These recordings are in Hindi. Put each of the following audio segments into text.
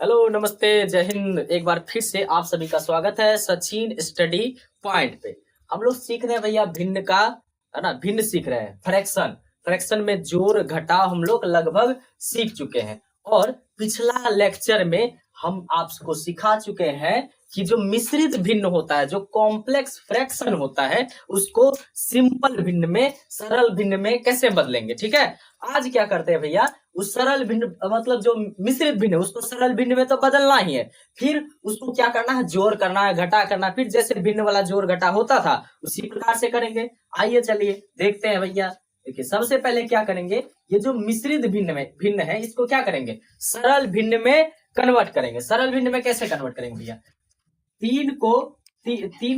हेलो, नमस्ते, जय हिंद। एक बार फिर से आप सभी का स्वागत है सचिन स्टडी पॉइंट पे। हम लोग सीख रहे हैं भैया भिन्न का, है ना। भिन्न सीख रहे हैं, फ्रैक्शन। फ्रैक्शन में जोड़ घटाव हम लोग लगभग सीख चुके हैं। और पिछला लेक्चर में हम आपको सिखा चुके हैं कि जो मिश्रित भिन्न होता है, जो कॉम्प्लेक्स फ्रैक्शन होता है, उसको सिंपल भिन्न में, सरल भिन्न में कैसे बदलेंगे। ठीक है, आज क्या करते हैं भैया, उस सरल भिन्न मतलब जो मिश्रित भिन्न है उसको सरल भिन्न में तो बदलना ही है। फिर उसको क्या करना है, जोड़ करना है, घटा करना है। फिर जैसे भिन्न वाला जोड़ घटा होता था उसी प्रकार से करेंगे। आइए चलिए देखते हैं भैया। देखिए, सबसे पहले क्या करेंगे, ये जो मिश्रित भिन्न है इसको क्या करेंगे, सरल भिन्न में कन्वर्ट करेंगे। सरल भिन्न में कैसे कन्वर्ट करेंगे भैया, तीन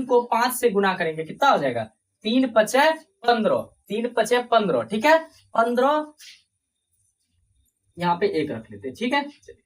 को 5 से गुना करेंगे, कितना हो जाएगा, 3 पचे 15, 3 पचे 15। ठीक है, 15 यहाँ पे एक रख लेते हैं। ठीक है, चलिए,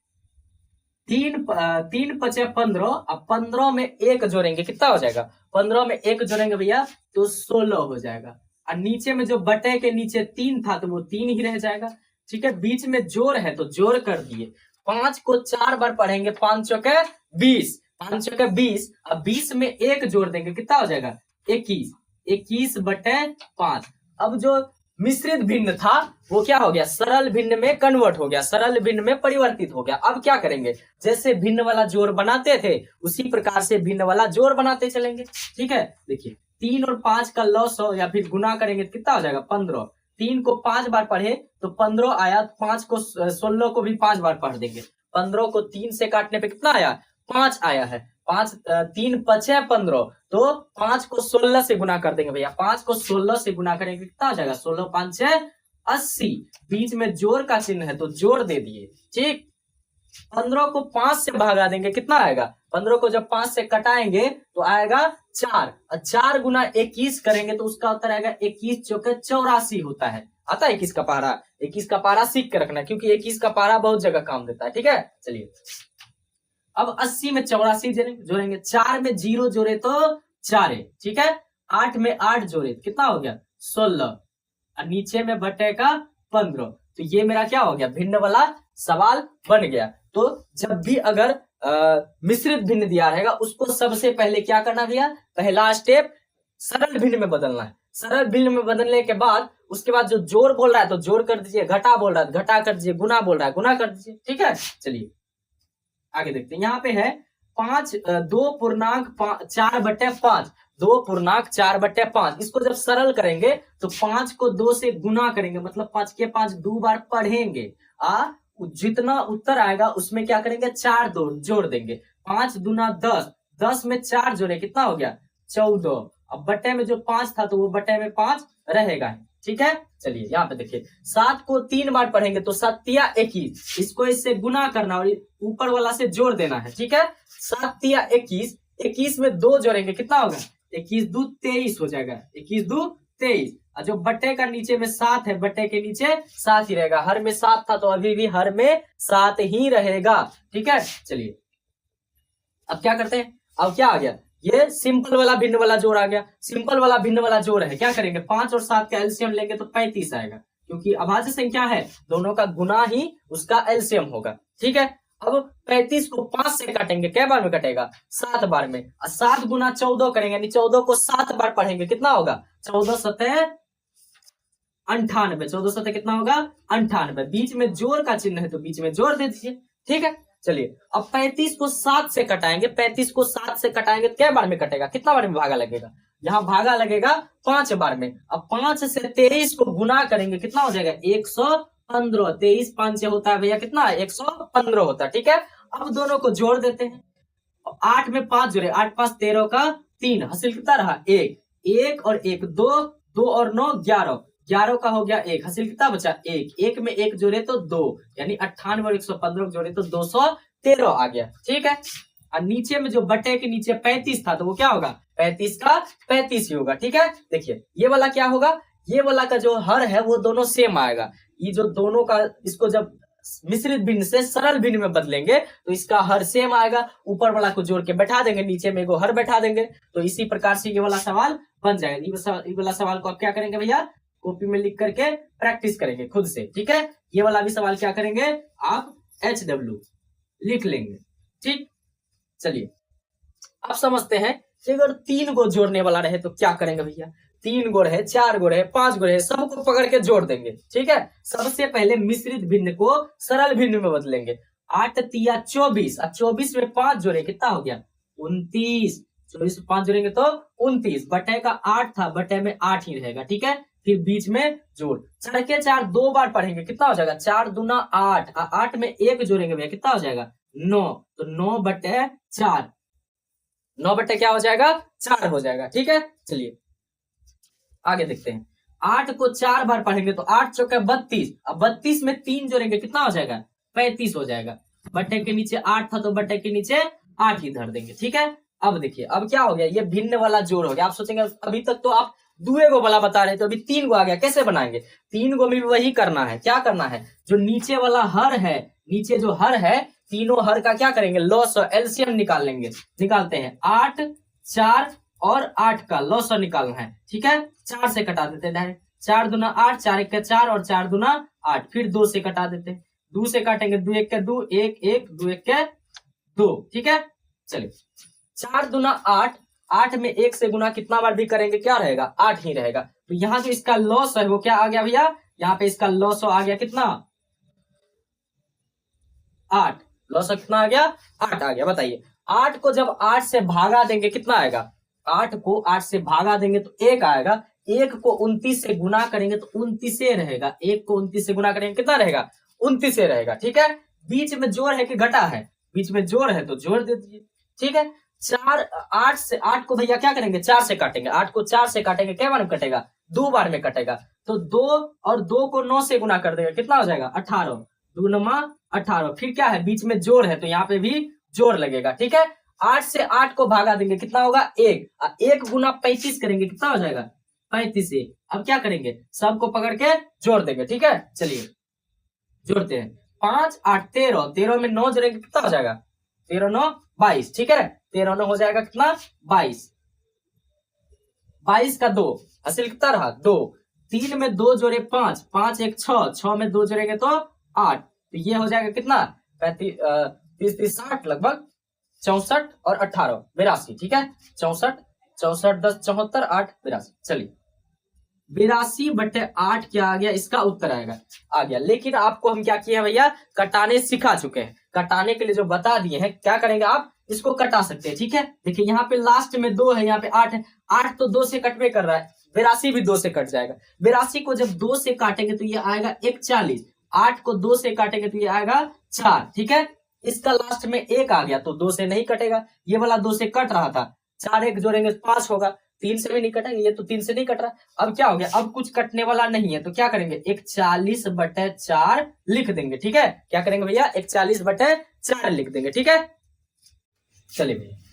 तीन पचे 15। अब 15 में एक जोड़ेंगे, कितना हो जाएगा, 15 में एक जोड़ेंगे भैया तो 16 हो जाएगा। और नीचे में जो बटे के नीचे 3 था तो वो 3 ही रह जाएगा। ठीक है, बीच में जोड़ है तो जोड़ कर दिए। 5 को 4 बार पढ़ेंगे, 5 चौके 20, 5 चौके 20। अब 20 में एक जोड़ देंगे, कितना हो जाएगा, 21, 21 बटे 5। अब जो मिश्रित भिन्न था वो क्या हो गया, सरल भिन्न में कन्वर्ट हो गया, सरल भिन्न में परिवर्तित हो गया। अब क्या करेंगे, जैसे भिन्न वाला जोड़ बनाते थे उसी प्रकार से भिन्न वाला जोड़ बनाते चलेंगे। ठीक है, देखिए, 3 और 5 का लॉस हो या फिर गुना करेंगे तो कितना हो जाएगा, 15। 3 को 5 बार पढ़े तो 15 आया, 5 को 16 को भी 5 बार पढ़ देंगे। 15 को 3 से काटने पे कितना आया, 5 आया है। 3 पचे 15, तो 5 को 16 से गुना कर देंगे भैया। 5 को 16 से गुना करेंगे, कितना आ जाएगा, 16 5 80। बीच में जोड़ का चिन्ह है तो जोड़ दे दिए। ठीक, 15 को 5 से भागा देंगे, कितना आएगा, 15 को जब 5 से कटाएंगे तो आएगा 4। 4 गुना 21 करेंगे तो उसका उत्तर आएगा 21 चौके 84 होता है। आता है 21 का पारा, 21 का पारा सीख के रखना क्योंकि 21 का पारा बहुत जगह काम देता है। ठीक है, चलिए, अब 80 में 84 जोड़ेंगे। 4 में 0 जोड़े तो 4 है। ठीक है, 8 में 8 जोड़े तो कितना हो गया, 16। और नीचे में बटे का 15। तो ये मेरा क्या हो गया, भिन्न वाला सवाल बन गया। तो जब भी अगर मिश्रित भिन्न दिया रहेगा उसको सबसे पहले क्या करना भैया, पहला स्टेप सरल भिन्न में बदलना है। सरल भिन्न में बदलने के बाद उसके बाद जो जोड़ बोल रहा है तो जोड़ कर दीजिए, घटा बोल रहा है घटा कर दीजिए, गुना बोल रहा है गुना कर दीजिए। ठीक है, चलिए आगे देखते हैं। यहाँ पे है 2.4/5, 2.4/5। इसको जब सरल करेंगे तो 5 को 2 से गुना करेंगे, मतलब 5 के 5 2 बार पढ़ेंगे। जितना उत्तर आएगा उसमें क्या करेंगे, 4 दो जोड़ देंगे। 5 दूना 10, 10 में 4 जोड़े, कितना हो गया, 14। अब बटे में जो 5 था तो वो बटे में 5 रहेगा। ठीक है, चलिए यहाँ पे देखिए, 7 को 3 बार पढ़ेंगे तो 7 या 21, इसको इससे गुना करना और ऊपर वाला से जोड़ देना है। ठीक है, 7 या 21, 21 में 2 जोड़ेंगे, कितना होगा, 21 2 23 हो जाएगा, 21 2 23। और जो बटे का नीचे में 7 है, बटे के नीचे 7 ही रहेगा। हर में 7 था तो अभी भी हर में 7 ही रहेगा। ठीक है, चलिए अब क्या करते हैं, अब क्या आ गया, ये सिंपल वाला भिन्न वाला जोड़ आ गया। सिंपल वाला भिन्न वाला जोड़ है, क्या करेंगे, 5 और 7 का एलसीएम लेंगे तो 35 आएगा, क्योंकि अभाज्य संख्या है, दोनों का गुना ही उसका एलसीएम होगा। ठीक है, अब 35 को 5 से काटेंगे, क्या बार में कटेगा, 7 बार में। 7 गुना 14 करेंगे, यानी 14 को 7 बार पढ़ेंगे, कितना होगा, 14 सतह 98। 14 सतह कितना होगा, 98। बीच में जोड़ का चिन्ह है तो बीच में जोड़ दे दीजिए। ठीक है, चलिए, अब 35 को 7 से कटाएंगे। 35 को 7 से कटाएंगे तो क्या बार में कटेगा, कितना बार में भागा लगेगा, यहाँ भागा लगेगा 5 बार में। अब 5 से 23 को गुना करेंगे, कितना हो जाएगा, 115। 23 5 से होता है भैया कितना, 115 होता है। ठीक है, अब दोनों को जोड़ देते हैं। 8 में 5 जोड़े, 8 5 13 का 3, हासिल कितना रहा, 1 1 और 1 2, 2 और 9 11, 11 का हो गया 1, हासिल कितना बचा, 1 1 में 1 जोड़े तो 2, यानी 98 और 115 जोड़े तो 213 आ गया। ठीक है, और नीचे में जो बटे के नीचे 35 था तो वो क्या होगा, 35 का 35 ही होगा। ठीक है, देखिए ये वाला क्या होगा, ये वाला का जो हर है वो दोनों सेम आएगा। ये जो दोनों का, इसको जब मिश्रित भिन्न से सरल भिन्न में बदलेंगे तो इसका हर सेम आएगा। ऊपर वाला को जोड़ के बैठा देंगे, नीचे में एगो हर बैठा देंगे, तो इसी प्रकार से ये वाला सवाल बन जाएगा। ये वाला सवाल को आप क्या करेंगे भैया, कॉपी में लिख करके प्रैक्टिस करेंगे खुद से। ठीक है, ये वाला भी सवाल क्या करेंगे आप, HW लिख लेंगे। ठीक, चलिए अब समझते हैं कि अगर 3 को जोड़ने वाला रहे तो क्या करेंगे भैया। 3 गो रहे, 4 गो रहे, 5 गो रहे, सबको पकड़ के जोड़ देंगे। ठीक है, सबसे पहले मिश्रित भिन्न को सरल भिन्न में बदलेंगे। 8 तिया 24, अब 24 में 5 जोड़े कितना हो गया 29। 24 में 5 जोड़ेंगे तो 29, बटे का 8 था, बटे में 8 ही रहेगा। ठीक है, फिर बीच में जोड़, 4 के 4 2 बार पढ़ेंगे, कितना हो जाएगा 4 दूना 8, 8 में 1 जोड़ेंगे भैया, कितना हो जाएगा 9, तो 9 बटे 4, 9 बटे क्या हो जाएगा 4 हो जाएगा। ठीक है, चलिए आगे देखते हैं। 8 को 4 बार पढ़ेंगे तो 8 चौके 32, अब 32 में 3 जोड़ेंगे कितना हो जाएगा 35 हो जाएगा। बटे के नीचे 8 था तो बटे के नीचे 8 ही धर देंगे। ठीक है, अब देखिए अब क्या हो गया, ये भिन्न वाला जोड़ हो गया। आप सोचेंगे अभी तक तो आप दुए को वाला बता रहे थे, अभी 3 को आ गया, कैसे बनाएंगे। 3 को भी वही करना है, क्या करना है, जो नीचे वाला हर है, नीचे जो हर है, तीनों हर का क्या करेंगे लॉस एलसीएम निकाल लेंगे। निकालते हैं 8 4 और 8 का लॉस निकालना है। ठीक है, 4 से कटा देते हैं डायरेक्ट, 4 दूना 8, 4 1 4 और 4 दूना 8, फिर 2 से कटा देते हैं, 2 से काटेंगे 2 1 के 2, 1 1 2 1 के 2। ठीक है, चलिए 4 दूना 8, 8 में 1 से गुना कितना बार भी करेंगे क्या रहेगा 8 ही रहेगा। तो यहाँ जो इसका लॉस है वो क्या आ गया भैया, यहाँ पे इसका लॉस आ गया कितना 8, लॉस कितना आ गया 8 आ गया। बताइए 8 को जब 8 से भागा देंगे कितना आएगा, 8 को 8 से भागा देंगे तो 1 आएगा, 1 को 29 से गुना करेंगे तो 29 रहेगा, 1 को 29 से गुना करेंगे कितना रहेगा 29 रहेगा। ठीक है, बीच में जोड़ है कि घटा है, बीच में जोड़ है तो जोड़ दे दीजिए। ठीक है, 8 से 8 को भैया क्या करेंगे 4 से काटेंगे, 8 को 4 से काटेंगे क्या बार में कटेगा 2 बार में कटेगा, तो 2 और 2 को 9 से गुना कर देगा कितना हो जाएगा 18, 2 9 18, फिर क्या है बीच में जोड़ है तो यहाँ पे भी जोड़ लगेगा। ठीक है, 8 से 8 को भागा देंगे कितना होगा 1, 1 गुना 35 करेंगे कितना हो जाएगा 35 से। अब क्या करेंगे सबको पकड़ के जोड़ देंगे। ठीक है, चलिए जोड़ते हैं 5 8 13, 13 में 9 जोड़ेंगे कितना हो जाएगा 13 9 22। ठीक है, 13 9 हो जाएगा कितना 22, 22 का 2 हासिल कितना रहा 2, 3 में 2 जोड़े 5, 5 1 6, 6 में 2 जोड़ेंगे तो 8, तो ये हो जाएगा कितना 35 30 60 लगभग 64 और 18 82। ठीक है, 64 64 10 74 8 82। चलिए 82 बटे 8 क्या आ गया, इसका उत्तर आएगा आ गया। लेकिन आपको हम क्या किए हैं भैया कटाने सिखा चुके हैं, कटाने के लिए जो बता दिए हैं क्या करेंगे आप इसको कटा सकते हैं। ठीक है, देखिए यहाँ पे लास्ट में 2 है, यहाँ पे 8 है, 8 तो 2 से कटवे कर रहा है, 82 भी 2 से कट जाएगा। 82 को जब 2 से काटेंगे तो ये आएगा 41, 8 को 2 से काटेंगे तो ये आएगा 4। ठीक है, इसका लास्ट में 1 आ गया तो 2 से नहीं कटेगा, ये वाला 2 से कट रहा था, 4 1 जोड़ेंगे 5 होगा, 3 से भी नहीं कटेंगे, ये तो 3 से नहीं कट रहा। अब क्या हो गया, अब कुछ कटने वाला नहीं है तो क्या करेंगे 41 बटे 4 लिख देंगे। ठीक है, क्या करेंगे भैया 41 बटे 4 लिख देंगे। ठीक है, चलिए भैया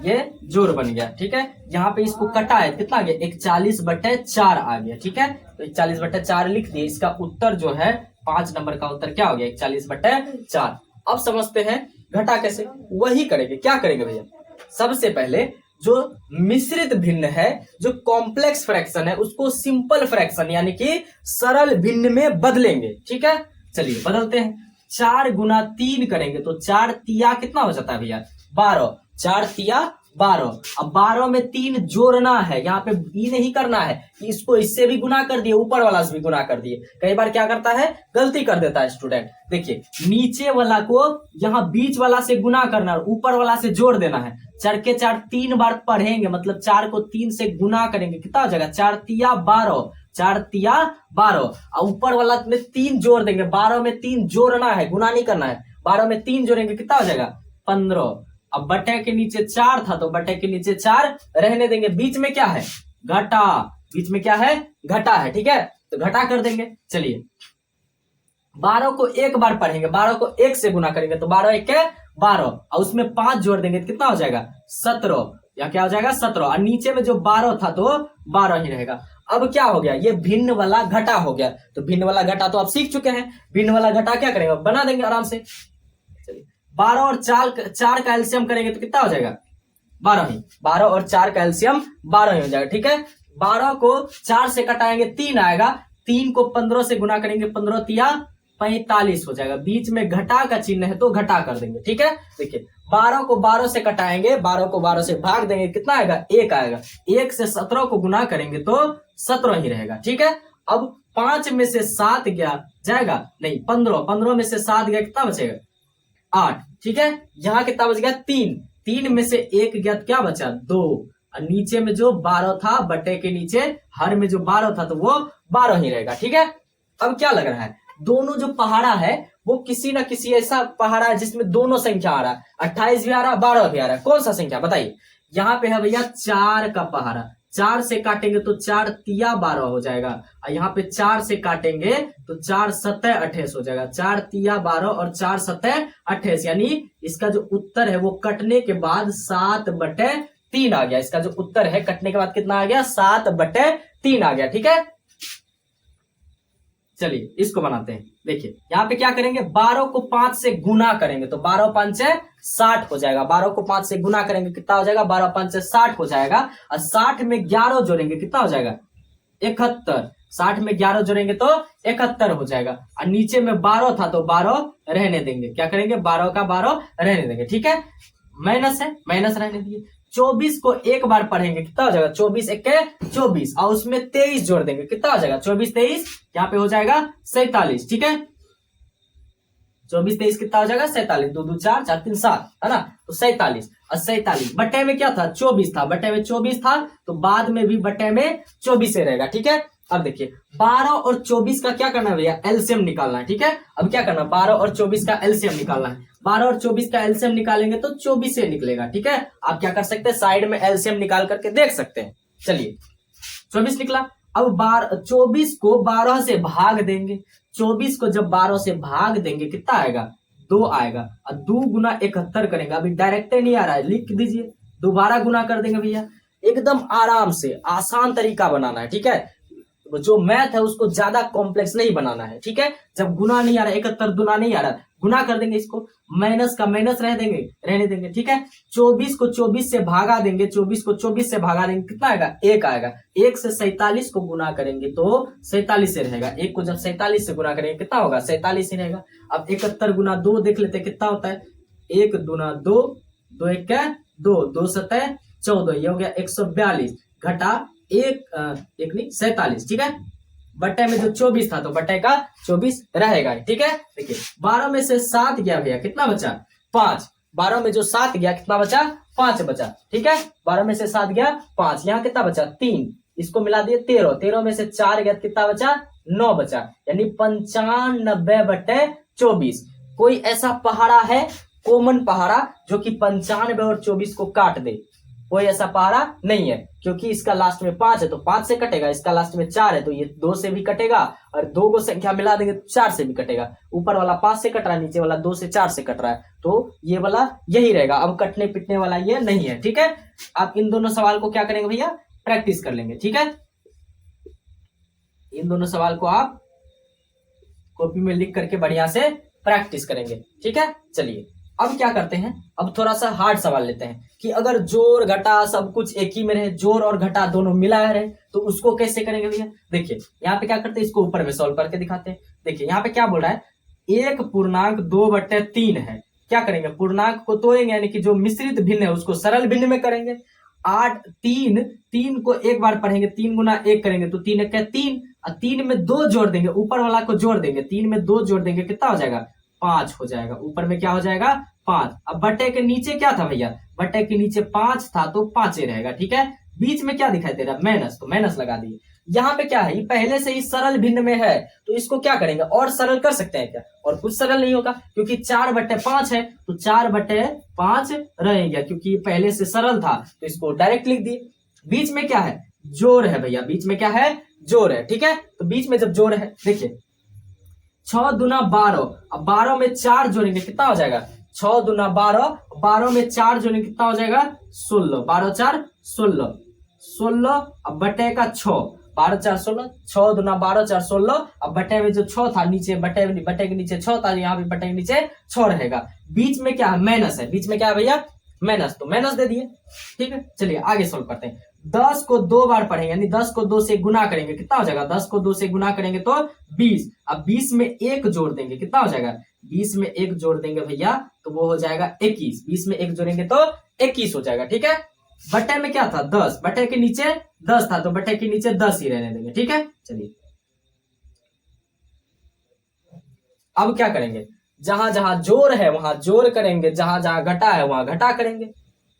ये जोड़ बन गया। ठीक है, यहाँ पे इसको कटा है कितना आ गया 41 बटे 4 आ गया। ठीक है, तो 41 बटे 4 लिख दिए, इसका उत्तर जो है 5 नंबर का उत्तर क्या हो गया 41 बटे 4। अब समझते हैं घटा कैसे, वही करेंगे। क्या करेंगे भैया, सबसे पहले जो मिश्रित भिन्न है, जो कॉम्प्लेक्स फ्रैक्शन है, उसको सिंपल फ्रैक्शन यानी कि सरल भिन्न में बदलेंगे। ठीक है, चलिए बदलते हैं। 4 गुना 3 करेंगे तो 4 तिया कितना हो जाता है भैया 12, 4 तिया 12। अब 12 में 3 जोड़ना है, यहाँ पे ई नहीं करना है कि इसको इससे भी गुना कर दिए ऊपर वाला से भी गुना कर दिए। कई बार क्या करता है गलती कर देता है स्टूडेंट, देखिए नीचे वाला को यहाँ बीच वाला से गुना करना है, ऊपर वाला से जोड़ देना है। 4 के 4 3 बार पढ़ेंगे, मतलब 4 को 3 से गुना करेंगे कितना हो जाएगा 4 तिया 12, 4 तिया 12, और ऊपर वाला में 3 जोड़ देंगे, 12 में 3 जोड़ना है गुना नहीं करना है, 12 में 3 जोड़ेंगे कितना हो जाएगा 15। अब बटे के नीचे 4 था तो बटे के नीचे 4 रहने देंगे, बीच में क्या है घटा, बीच में क्या है घटा है। ठीक है, तो घटा कर देंगे। चलिए 12 को 1 बार पढ़ेंगे, 12 को 1 से गुना करेंगे तो 12 1 के 12, और उसमें 5 जोड़ देंगे तो कितना हो जाएगा 17, या क्या हो जाएगा 17, और नीचे में जो 12 था तो 12 ही रहेगा। अब क्या हो गया, ये भिन्न वाला घटा हो गया, तो भिन्न वाला घटा तो आप सीख चुके हैं, भिन्न वाला घटा क्या करेंगे बना देंगे आराम से। चलिए 12 और 4 का एलसीएम करेंगे तो कितना हो जाएगा 12 ही, 12 और 4 का एलसीएम 12 ही हो जाएगा। ठीक है, 12 को 4 से कटाएंगे 3 आएगा, 3 को 15 से गुना करेंगे 15 तिया 45 हो जाएगा। बीच में घटा का चिन्ह है तो घटा कर देंगे, ठीक है। देखिए 12 को 12 से कटाएंगे, 12 को 12 से भाग देंगे, कितना आएगा 1 आएगा। 1 से 17 को गुना करेंगे तो 17 ही रहेगा, ठीक है। अब 5 में से 7 गया जाएगा नहीं 15 में से 7 गया कितना बचेगा 8, ठीक है। यहाँ कितना बच गया 3 में से 1 गया क्या बचा 2, और नीचे में जो 12 था बटे के नीचे हर में जो 12 था तो वो 12 ही रहेगा, ठीक है। अब क्या लग रहा है दोनों जो पहाड़ा है वो किसी ना किसी ऐसा पहाड़ा है जिसमें दोनों संख्या आ रहा है, 28 भी आ रहा है 12 भी आ रहा है। कौन सा संख्या बताइए। यहाँ पे है भैया 4 का पहाड़ा, 4 से काटेंगे तो 4 तिया 12 हो जाएगा, और यहाँ पे 4 से काटेंगे तो 4 सतह 28 हो जाएगा। 4 तिया 12 और 4 सतह 28, यानी इसका जो उत्तर है वो कटने के बाद 7/3 आ गया। इसका जो उत्तर है कटने के बाद कितना आ गया 7/3 आ गया, ठीक है। चलिए इसको बनाते हैं। देखिए यहाँ पे क्या करेंगे 12 को 5 से गुना करेंगे तो 12 5 60 हो जाएगा। 12 को 5 से गुना करेंगे कितना हो जाएगा 12 5 60 हो जाएगा, और 60 में 11 जोड़ेंगे कितना हो जाएगा 71। 60 में 11 जोड़ेंगे तो 71 हो जाएगा, और नीचे में 12 था तो 12 रहने देंगे। क्या करेंगे 12 का 12 रहने देंगे, ठीक है। माइनस है माइनस रहने दिए। 24 को एक बार पढ़ेंगे कितना हो जाएगा 24 1 24, और उसमें 23 जोड़ देंगे कितना हो जाएगा 24 23 यहाँ पे हो जाएगा 47, ठीक है। 24 23 कितना हो जाएगा 47, 2 2 4 4 3 7 है ना, तो 47। और 47 बटे में क्या था 24 था, बटे में 24 था तो बाद में भी बटे में 24 से रहेगा, ठीक है। अब देखिए 12 और 24 का क्या करना है भैया एलसीएम निकालना है, ठीक है। अब क्या करना 12 और 24 का एलसीएम निकालना है। 12 और 24 का एलसीएम निकालेंगे तो 24 से निकलेगा, ठीक है। आप क्या कर सकते हैं साइड में एलसीएम निकाल करके देख सकते हैं। चलिए 24 निकला। अब 24 को 12 से भाग देंगे। 24 को जब 12 से भाग देंगे कितना आएगा 2 आएगा, और 2 गुना 71 करेंगे। अभी डायरेक्ट नहीं आ रहा है लिख दीजिए, दोबारा गुना कर देंगे भैया। एकदम आराम से आसान तरीका बनाना है, ठीक है। जो मैथ है उसको ज्यादा कॉम्प्लेक्स नहीं बनाना है, ठीक है। जब गुना नहीं आ रहा 71 गुना नहीं आ रहा गुना कर देंगे, इसको माइनस का माइनस रहने देंगे, ठीक है। 24 को 24 से भागा देंगे, 24 को 24 से भागा देंगे कितना आएगा 1 आएगा। 1 से 47 को गुना करेंगे तो 47 से रहेगा। 1 को जब 47 से गुना करेंगे कितना होगा 47 ही रहेगा। अब 71 गुना 2 देख लेते हैं कितना होता है 1 दूना 2 2 1 2 2 7 14, ये हो गया 142 घटा 1 नहीं 47, ठीक है। बट्टे में जो 24 था तो बट्टे का 24 रहेगा, ठीक है। देखिए 12 में से 7 गया भैया कितना बचा 5। 12 में जो 7 गया कितना बचा 5 बचा, ठीक है। 12 में से 7 गया 5, यहाँ कितना बचा 3, इसको मिला दिए 13। 13 में से 4 गया कितना बचा 9 बचा, यानी 95/24। कोई ऐसा पहाड़ा है कॉमन पहाड़ा जो कि 95 और 24 को काट दे, कोई ऐसा पहाड़ा नहीं है, क्योंकि इसका लास्ट में 5 है तो 5 से कटेगा, इसका लास्ट में 4 है तो ये 2 से भी कटेगा, और 2 को संख्या मिला देंगे तो 4 से भी कटेगा। ऊपर वाला 5 से कट रहा है, नीचे वाला 2 से 4 से कट रहा है, तो ये वाला यही रहेगा। अब कटने पिटने वाला ये नहीं है, ठीक है। आप इन दोनों सवाल को क्या करेंगे भैया प्रैक्टिस कर लेंगे, ठीक है। इन दोनों सवाल को आप कॉपी में लिख करके बढ़िया से प्रैक्टिस करेंगे, ठीक है। चलिए अब क्या करते हैं, अब थोड़ा सा हार्ड सवाल लेते हैं कि अगर जोड़ घटा सब कुछ एक ही में रहे, जोड़ और घटा दोनों मिला रहे तो उसको कैसे करेंगे भैया। देखिए यहाँ पे क्या करते हैं, इसको ऊपर में सॉल्व करके दिखाते हैं। देखिए यहाँ पे क्या बोल रहा है 1/2/3 है। क्या करेंगे पूर्णांक को तोड़ेंगे, यानी कि जो मिश्रित भिन्न है उसको सरल भिन्न में करेंगे। 8 3 को एक बार पढ़ेंगे, 3 गुना 1 करेंगे तो 3 1 3, और 3 में 2 जोड़ देंगे, ऊपर वाला को जोड़ देंगे, 3 में 2 जोड़ देंगे कितना हो जाएगा 5 हो जाएगा। ऊपर में क्या हो जाएगा 5। अब बटे के नीचे क्या था भैया, बटे के नीचे 5 था तो 5 ही रहेगा, ठीक है। बीच में क्या दिखाई दे रहा है माइनस, तो माइनस लगा दिए। यहाँ पे क्या है, ये पहले से ही सरल भिन्न में है तो इसको क्या करेंगे और सरल कर सकते हैं क्या, और कुछ सरल नहीं होगा क्योंकि 4/5 है तो 4/5 रहेगा, क्योंकि ये पहले से सरल था तो इसको डायरेक्ट लिख दिए। बीच में क्या है जोड़ है भैया, बीच में क्या है जोड़ है, ठीक है। तो बीच में जब जोड़ है देखिए 6 दूना 12, अब 12 में 4 जोड़ेंगे कितना हो जाएगा 6 दूना 12, 12 में 4 जोड़ेंगे कितना हो जाएगा 16, 12 4 16, 16 अब बटे का 6, 12 4 16, 6 दूना 12 4 16, अब बटे में जो 6 था नीचे बटे के नीचे 6 था, यहाँ पे बटे के नीचे 6 रहेगा। बीच में क्या है माइनस है, बीच में क्या है भैया माइनस, तो माइनस दे दिए, ठीक है। चलिए आगे सोल्व करते हैं। 10 को 2 बार पढ़ेंगे, यानी 10 को 2 से गुना करेंगे, कितना हो जाएगा? 10 को 2 से गुना करेंगे तो 20। अब 20 में 1 जोड़ देंगे, कितना हो जाएगा? 20 में 1 जोड़ देंगे भैया तो वो हो जाएगा 21। 20 में 1 जोड़ेंगे तो 21 हो जाएगा, ठीक है। बटे में क्या था? 10, बटे के नीचे 10 था तो बटे के नीचे 10 ही रहने देंगे, ठीक है। चलिए अब क्या करेंगे? जहां जहां जोड़ है वहां जोड़ करेंगे, जहां जहां घटा है वहां घटा करेंगे।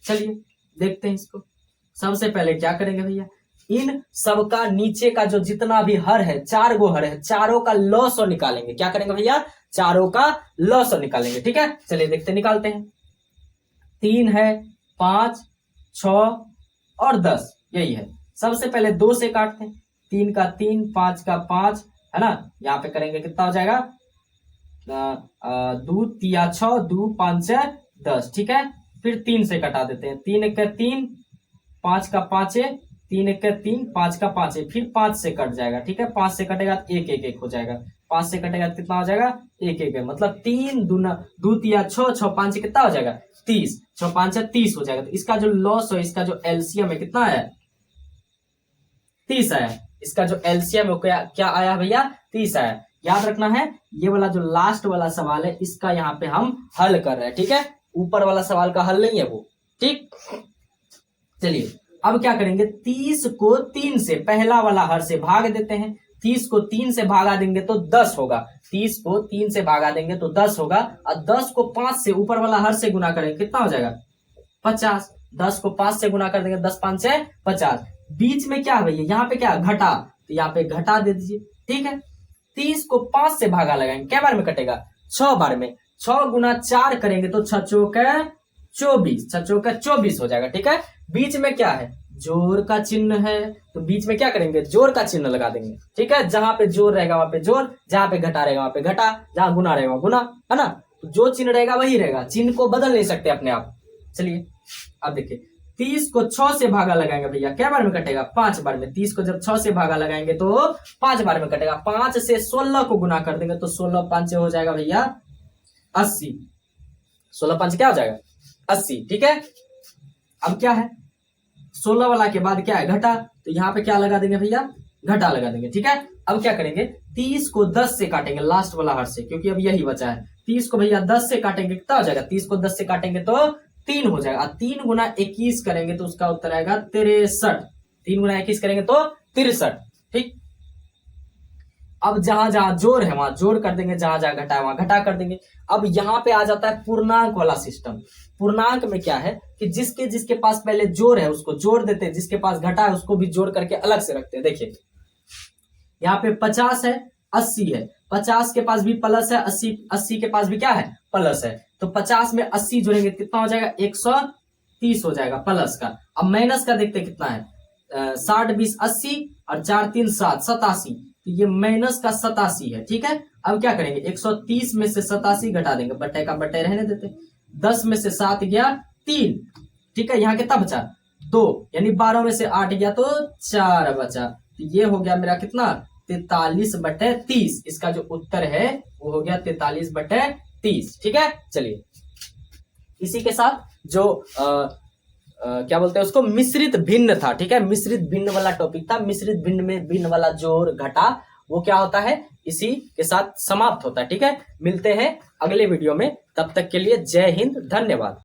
चलिए देखते हैं इसको। सबसे पहले क्या करेंगे भैया? इन सबका नीचे का जो जितना भी हर है, 4 गो हर है, चारों का लॉसो निकालेंगे। क्या करेंगे भैया? चारों का लॉसो निकालेंगे, ठीक है। चलिए देखते, निकालते हैं। 3 है, 5, 6 और 10, यही है। सबसे पहले 2 से काटते हैं। 3 का 3, 5 का 5, है ना। यहाँ पे करेंगे, कितना हो जाएगा? 2 तिया 6, 2 5 10, ठीक है। फिर 3 से कटा देते हैं। 3 1 3, 5 का 5, 3 1 3, 5 का 5, फिर 5 से कट जाएगा, ठीक है। 5 से कटेगा तो 1 1 1 हो जाएगा। 5 से कटेगा तो कितना हो जाएगा? 1 1 1, मतलब 3 दूना 2 तिया 6, 6 5 कितना हो जाएगा? 30, 6 5 30 हो जाएगा। तो इसका जो लॉस है, इसका जो एलसीएम है, कितना है? 30 आया। इसका जो एलसीएम है क्या आया भैया? 30 आया। याद रखना है, ये वाला जो लास्ट वाला सवाल है इसका यहाँ पे हम हल कर रहे हैं, ठीक है। ऊपर वाला सवाल का हल नहीं है वो, ठीक। चलिए अब क्या करेंगे? 30 को 3 से, पहला वाला हर से भाग देते हैं। 30 को 3 से भागा देंगे तो 10 होगा। 30 को 3 से भागा देंगे तो 10 होगा। और 10 को 5 से, ऊपर वाला हर से गुना करेंगे, कितना हो जाएगा? 50। 10 को 5 से गुना कर देंगे, 10 5 से 50। बीच में क्या है भैया? यहाँ पे क्या? घटा, तो यहाँ पे घटा दे दीजिए, ठीक है। 30 को 5 से भागा लगाएंगे, क्या बार में कटेगा? 6 बार में। 6 गुना 4 करेंगे तो 6 चौक 24, 6 चौक 24 हो जाएगा, ठीक है। बीच में क्या है? जोड़ का चिन्ह है, तो बीच में क्या करेंगे? जोड़ का चिन्ह लगा देंगे, ठीक है। जहां पे जोड़ रहेगा वहां पे जोड़, जहां पे घटा रहेगा वहां पे घटा, जहां गुना रहेगा गुना, है ना। तो जो चिन्ह रहेगा वही रहेगा, चिन्ह को बदल नहीं सकते अपने आप। चलिए अब देखिए, 30 को 6 से भागा लगाएंगे भैया, क्या बार में कटेगा? 5 बार में। 30 को जब 6 से भागा लगाएंगे तो 5 बार में कटेगा। 5 से 16 को गुना कर देंगे तो 16 5 हो जाएगा भैया 80। 16 5 क्या हो जाएगा? 80, ठीक है। अब क्या है? 16 वाला के बाद क्या है? घटा, तो यहाँ पे क्या लगा देंगे भैया? घटा लगा देंगे, ठीक है। अब क्या करेंगे? 30 को 10 से काटेंगे, लास्ट वाला हर से, क्योंकि अब यही बचा है। 30 को भैया 10 से काटेंगे, कितना हो जाएगा? 30 को 10 से काटेंगे तो 3 हो जाएगा। 3 गुना 21 करेंगे तो उसका उत्तर आएगा 63। 3 गुना 21 करेंगे तो 63, ठीक। अब जहां जहां जोड़ है वहां जोड़ कर देंगे, जहां जहां घटा है वहां घटा कर देंगे। अब यहाँ पे आ जाता है पूर्णांक वाला सिस्टम। पूर्णांक में क्या है कि जिसके जिसके पास पहले जोड़ है उसको जोड़ देते हैं, जिसके पास घटा है उसको भी जोड़ करके अलग से रखते हैं। देखिए यहाँ पे 50 है, 80 है, 50 के पास भी प्लस है, 80 के पास भी क्या है? प्लस है। तो 50 में 80 जोड़ेंगे कितना हो जाएगा? 130 हो जाएगा प्लस का। अब माइनस का देखते कितना है? 60 20 80 और 4 3 7 87, तो ये माइनस का 87 है, ठीक है। अब क्या करेंगे? 130 में से 87 घटा देंगे, बटे का बटे रहने देते। 10 में से 7 गया 3, ठीक है। यहाँ कितना बचा? 2, यानी 12 में से 8 गया तो 4 बचा। तो ये हो गया मेरा कितना? 43/30। इसका जो उत्तर है वो हो गया 43/30, ठीक है। चलिए इसी के साथ जो क्या बोलते हैं उसको, मिश्रित भिन्न था, ठीक है। मिश्रित भिन्न वाला टॉपिक था। मिश्रित भिन्न में भिन्न वाला जोड़ घटा वो क्या होता है, इसी के साथ समाप्त होता है, ठीक है। मिलते हैं अगले वीडियो में, तब तक के लिए जय हिंद, धन्यवाद।